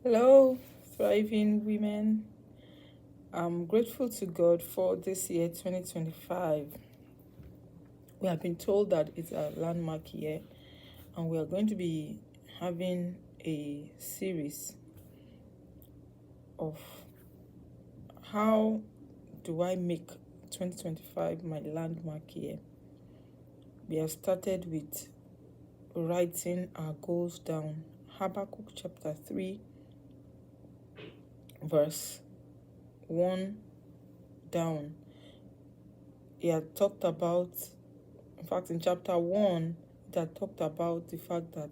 Hello, thriving women. I'm grateful to God for this year 2025. We have been told that it's a landmark year, and we are going to be having a series of how do I make 2025 my landmark year. We have started with writing our goals down. Habakkuk chapter 3, verse 1 down. He had talked about, in fact, in chapter 1, it had talked about the fact that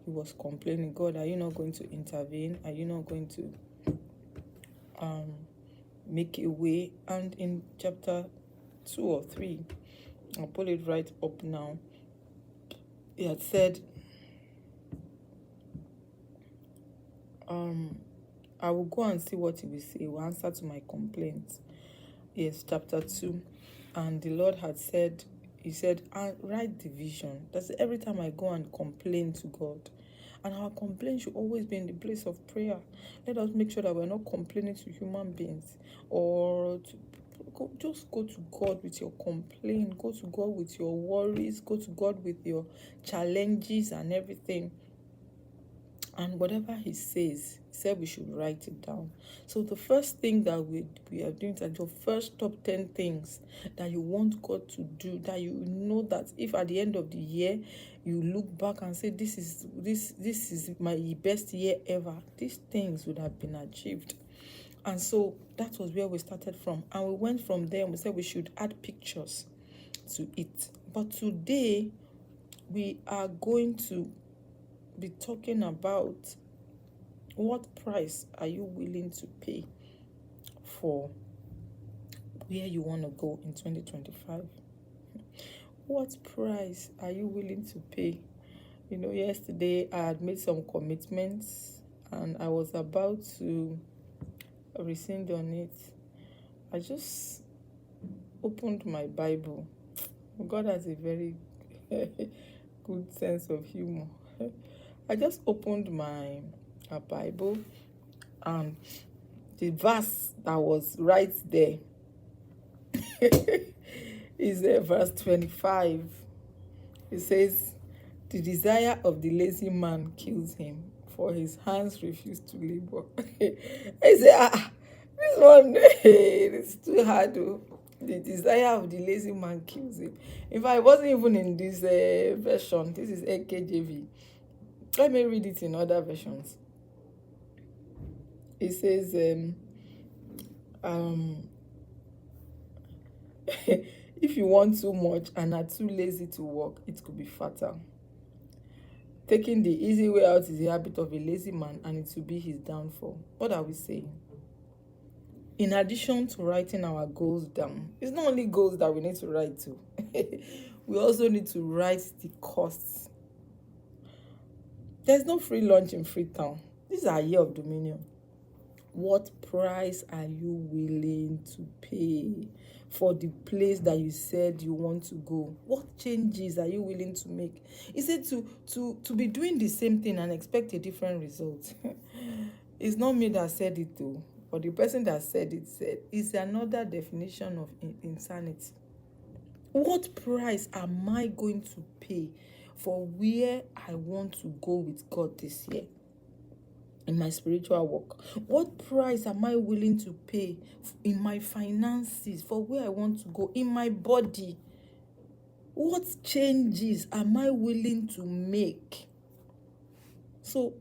he was complaining, God, are you not going to intervene? Are you not going to make a way? And in chapter 2 or 3, I'll pull it right up now, he had said, I will go and see what he will say. He will answer to my complaints. Yes, chapter 2. And the Lord had said, he said, write the vision. That's every time I go and complain to God. And our complaint should always be in the place of prayer. Let us make sure that we're not complaining to human beings or just go to God with your complaint. Go to God with your worries. Go to God with your challenges and everything. And whatever he says, he said we should write it down. So the first thing that we are doing is your first top 10 things that you want God to do, that you know that if at the end of the year you look back and say this is my best year ever, these things would have been achieved. And so that was where we started from. And we went from there and we said we should add pictures to it. But today we are going to be talking about what price are you willing to pay for where you want to go in 2025. What price are you willing to pay? Yesterday I had made some commitments and I was about to rescind on it. I just opened my Bible. God has a very good sense of humor. I just opened my Bible, and the verse that was right there is verse 25. It says, the desire of the lazy man kills him, for his hands refuse to labor. I say, this one it's too hard. The desire of the lazy man kills him. In fact, it wasn't even in this version. This is AKJV. Let me read it in other versions. It says, if you want too much and are too lazy to work, it could be fatal. Taking the easy way out is the habit of a lazy man, and it will be his downfall. What are we saying? In addition to writing our goals down, it's not only goals that we need to write to. We also need to write the costs. There's no free lunch in Freetown. This is our year of dominion. What price are you willing to pay for the place that you said you want to go? What changes are you willing to make? Is it to be doing the same thing and expect a different result? It's not me that said it though, but the person that said it said it's another definition of insanity. What price am I going to pay for where I want to go with God this year? In my spiritual work, what price am I willing to pay in my finances for where I want to go? In my body, what changes am I willing to make? So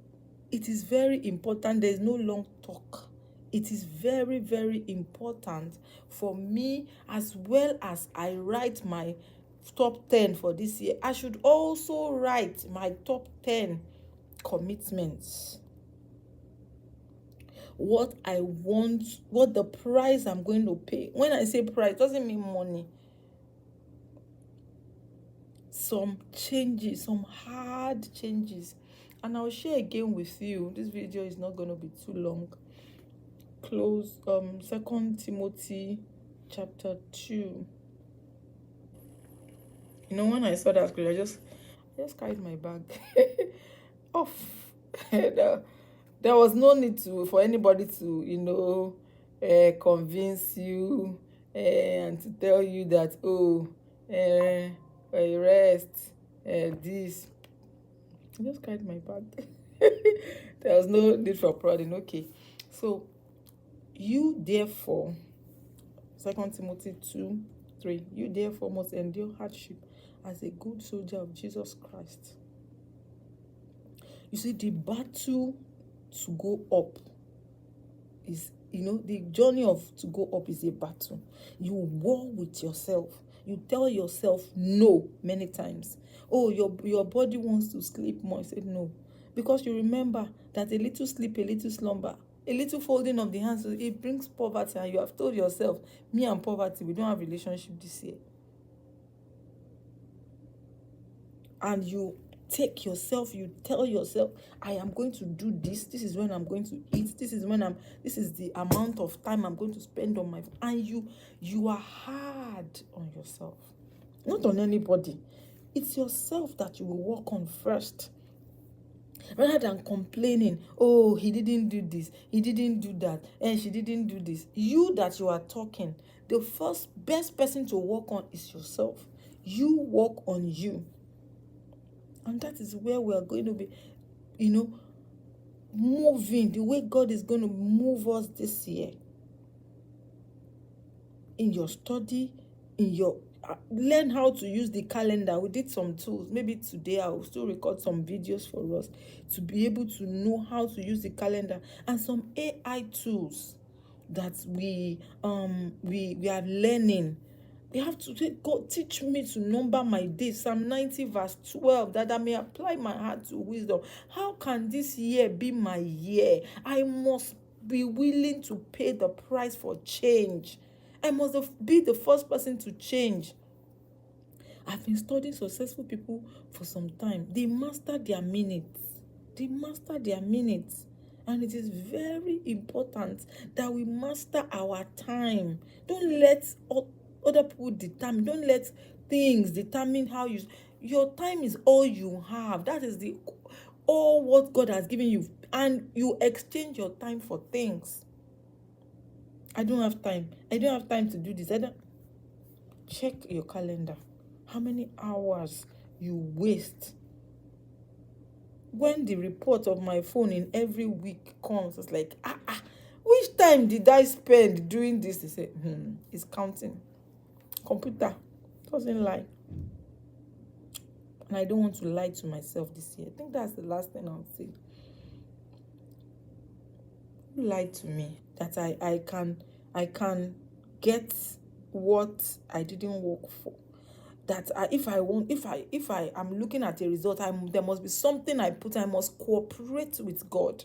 it is very important. There's no long talk. It is very, very important for me, as well as I write my top 10 for this year, I should also write my top 10 commitments. What I want, what the price I'm going to pay. When I say price, it doesn't mean money. Some changes, some hard changes. And I'll share again with you. This video is not going to be too long. Close 2 Timothy chapter 2. When I saw that scripture, I just carried my bag off. There was no need for anybody to, convince you and to tell you that, rest, this. I just carried my bag. There was no need for prodding. Okay. So, you therefore, 2 Timothy 2:3, you therefore must endure hardship as a good soldier of Jesus Christ. You see, the battle to go up is, the journey to go up is a battle. You war with yourself. You tell yourself no many times. Oh, your body wants to sleep more. I said no. Because you remember that a little sleep, a little slumber, a little folding of the hands, it brings poverty, and you have told yourself, me and poverty, we don't have a relationship this year. And you take yourself, you tell yourself, I am going to do this. This is when I'm going to eat. This is the amount of time I'm going to spend on and you are hard on yourself. Not on anybody. It's yourself that you will work on first. Rather than complaining, oh, he didn't do this, he didn't do that, and she didn't do this. You that you are talking, the best person to work on is yourself. You work on you. And that is where we are going to be, moving, the way God is going to move us this year. In your study, learn how to use the calendar. We did some tools. Maybe today I will still record some videos for us to be able to know how to use the calendar, and some AI tools that we are learning. They have to say, God, teach me to number my days. Psalm 90 verse 12, that I may apply my heart to wisdom. How can this year be my year? I must be willing to pay the price for change. I must be the first person to change. I've been studying successful people for some time. They master their minutes. And it is very important that we master our time. Don't let other people determine. Don't let things determine how your time is all you have. That is all what God has given you. And you exchange your time for things. I don't have time to do this. Check your calendar. How many hours you waste? When the report of my phone in every week comes, it's like, which time did I spend doing this? They say, it's counting. Computer doesn't lie. And I don't want to lie to myself this year. I think that's the last thing I'll say. You lied to me that I can get what I didn't work for. That if I am looking at a result, there must be something I must cooperate with God.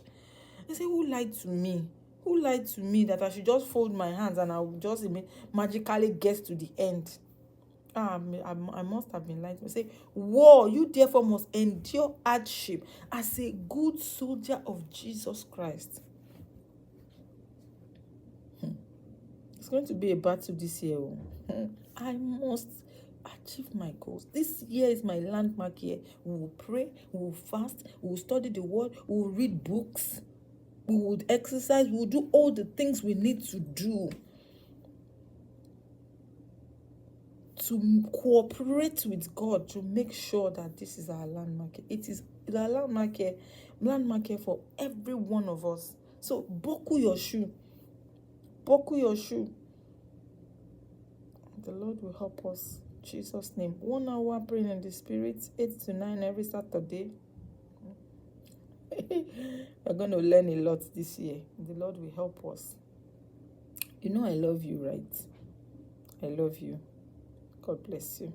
I say, who lied to me? Who lied to me that I should just fold my hands and I will just magically get to the end? I must have been lied to me. Say, whoa, you therefore must endure hardship as a good soldier of Jesus Christ. It's going to be a battle this year. I must achieve my goals. This year is my landmark year. We will pray, we will fast, we will study the word, we will read books, we will exercise, we will do all the things we need to do to cooperate with God to make sure that this is our landmark. It is the landmark year for every one of us. So buckle your shoe. The Lord will help us. In Jesus' name. 1 hour praying in the Spirit, 8 to 9 every Saturday. We're going to learn a lot this year. The Lord will help us. I love you, right? I love you. God bless you.